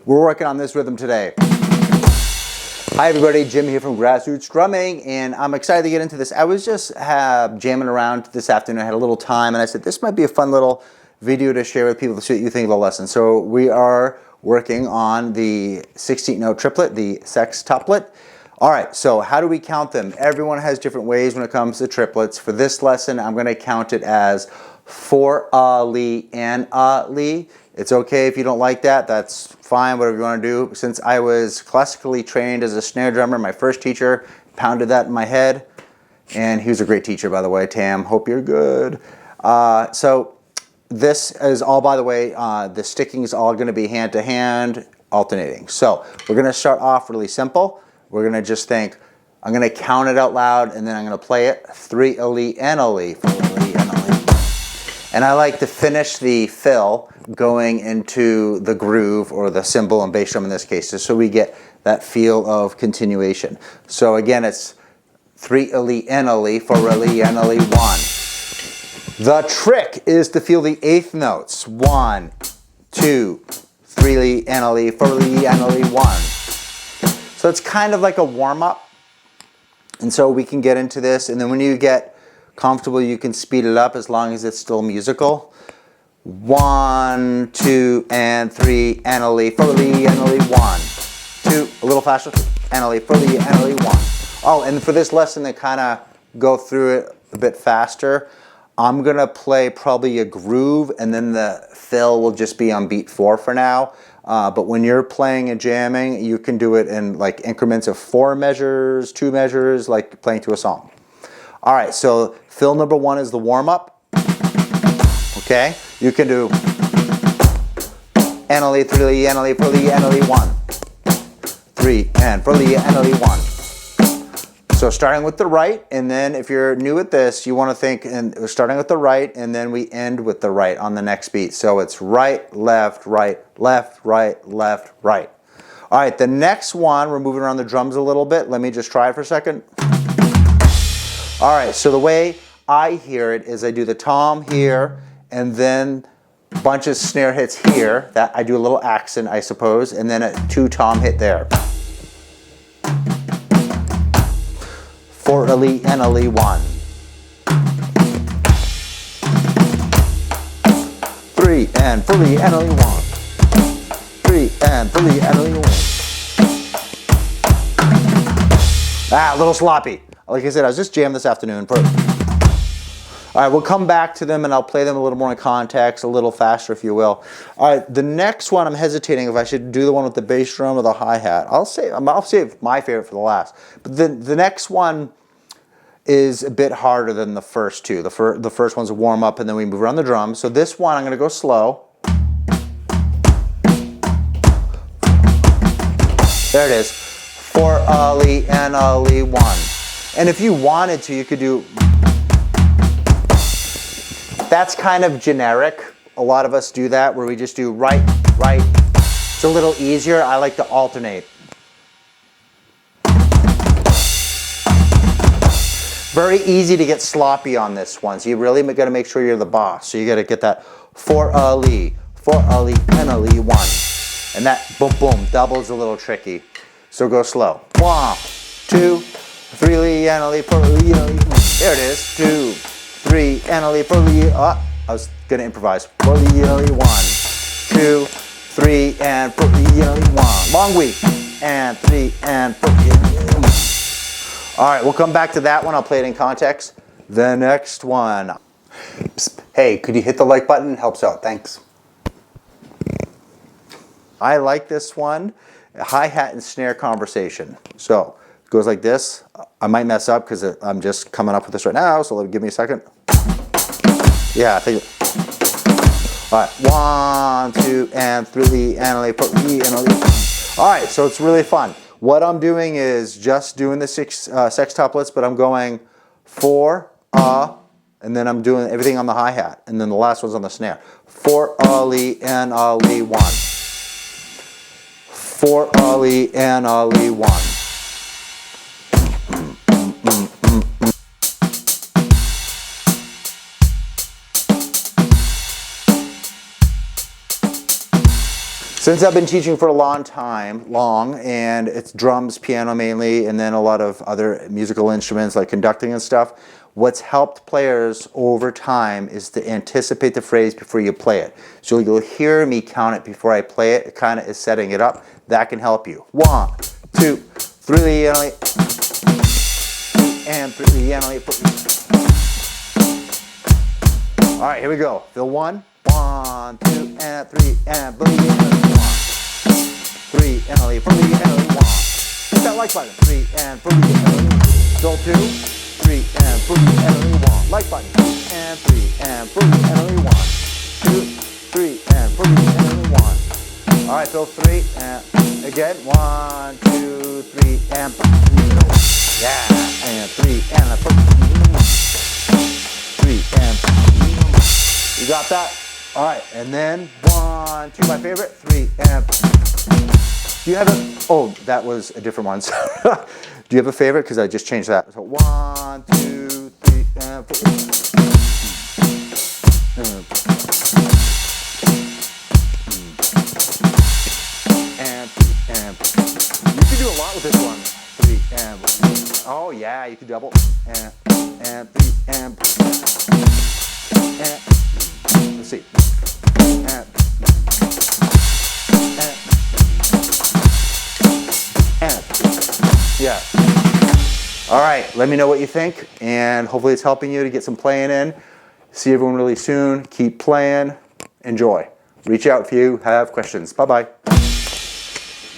we're working on this rhythm today. Hi everybody, Jim here from Grassroots Drumming, and I'm excited to get into this. I was just jamming around this afternoon. I had a little time, and I said this might be a fun little video to share with people to see what you think of the lesson. So we are working on the 16th note triplet, the sextuplet. All right, so how do we count them? Everyone has different ways when it comes to triplets. For this lesson, I'm going to count it as 4 li and li. It's okay if you don't like that. That's fine, whatever you want to do. Since I was classically trained as a snare drummer, my first teacher pounded that in my head. And he was a great teacher, by the way. Tam, hope you're good. So this is all, by the way, the sticking is all going to be hand to hand, alternating. So we're going to start off really simple. We're going to just think, I'm going to count it out loud, and then I'm going to play it 3 li and li, 4 li and li. And I like to finish the fill going into the groove or the cymbal and bass drum in this case, just so we get that feel of continuation. So again, it's 3 li and li, 4 li and li, 1. The trick is to feel the eighth notes. 1, 2, 3 li and li, 4 li and li, 1. So it's kind of like a warm-up. And so we can get into this, and then when you get comfortable, you can speed it up as long as it's still musical. 1, 2, and 3, and li, 4 li, and li, 1. 2, a little faster, and li, 4 li, and li, 1. Oh, and for this lesson to kind of go through it a bit faster, I'm going to play probably a groove, and then the fill will just be on beat 4 for now. But when you're playing and jamming, you can do it in like increments of 4 measures, 2 measures, like playing to a song. All right, so fill number 1 is the warm-up. Okay, you can do and li, 3 li, and li, 4 li, and li, 1. 3 and 4 li, and li, 1. So starting with the right, and then if you're new at this, you want to think, and we're starting with the right, and then we end with the right on the next beat. So it's right, left, right, left, right, left, right. All right, the next one, we're moving around the drums a little bit. Let me just try it for a second. All right, so the way I hear it is I do the tom here, and then a bunch of snare hits here. That I do a little accent, I suppose, and then a 2 tom hit there. 4 li and li, 1. 3 and 4 li and li, 1. 3 and 4 li and li, 1. A little sloppy. Like I said, I was just jammed this afternoon. All right, we'll come back to them and I'll play them a little more in context, a little faster if you will. All right, the next one, I'm hesitating if I should do the one with the bass drum or the hi-hat. I'll save my favorite for the last. But the next one is a bit harder than the first two. The first one's a warm-up, and then we move around the drums. So this one, I'm going to go slow. There it is. 4 li and li, 1. And if you wanted to, you could do, that's kind of generic. A lot of us do that, where we just do right, right. It's a little easier. I like to alternate. Very easy to get sloppy on this one. So you really got to make sure you're the boss. So you got to get that 4 li, 4 li, and li, 1. And that boom, boom, double is a little tricky. So go slow. 1, 2, 3 li, and li, 4 li, and li. There it is. 2, 3, and li, 4 li. I was going to improvise. 4 li, and li, 1. 2, 3, and 4 li, and li, 1. Long week. And 3, and 4 li, and li, 1. All right, we'll come back to that one. I'll play it in context. The next one. Psst. Hey, could you hit the like button? It helps out. Thanks. I like this one. Hi-hat and snare conversation. So it goes like this. I might mess up because I'm just coming up with this right now, so give me a second. Yeah, I think. All right, 1, 2, and 3, and li, 4, li, and li. All right, so it's really fun. What I'm doing is just doing the sextuplets, but I'm going 4, and then I'm doing everything on the hi-hat, and then the last one's on the snare. 4, li, and li, 1. 4 li, and li, 1. Since I've been teaching for a long time, and it's drums, piano mainly, and then a lot of other musical instruments like conducting and stuff, what's helped players over time is to anticipate the phrase before you play it. So you'll hear me count it before I play it. It kind of is setting it up. That can help you. 1, 2, 3, and 3, and 4. All right, here we go. Fill 1, 1, 2, and 3, and 1, 3, and 4, 1. Hit that like button. 3, and 4, fill 2, 3, and 4, and 1. Like button. And 3, and 4, and 1. 2, 3, and 4, and 1. All right, fill 3, and again. 1, 2, 3, and 4. Yeah, and 3, and 4. 3, and 4. You got that? All right, and then 1, 2, my favorite, 3, and 4. Do you have a, oh, that was a different one. Do you have a favorite? Because I just changed that. So 1, 2, 3, and 4. And 3, and 4. You can do a lot with this one. 3, and 4. Oh, yeah, you can double. And 3, and 4. And let's see. And yeah. All right, let me know what you think, and hopefully it's helping you to get some playing in. See everyone really soon. Keep playing. Enjoy. Reach out if you have questions. Bye-bye.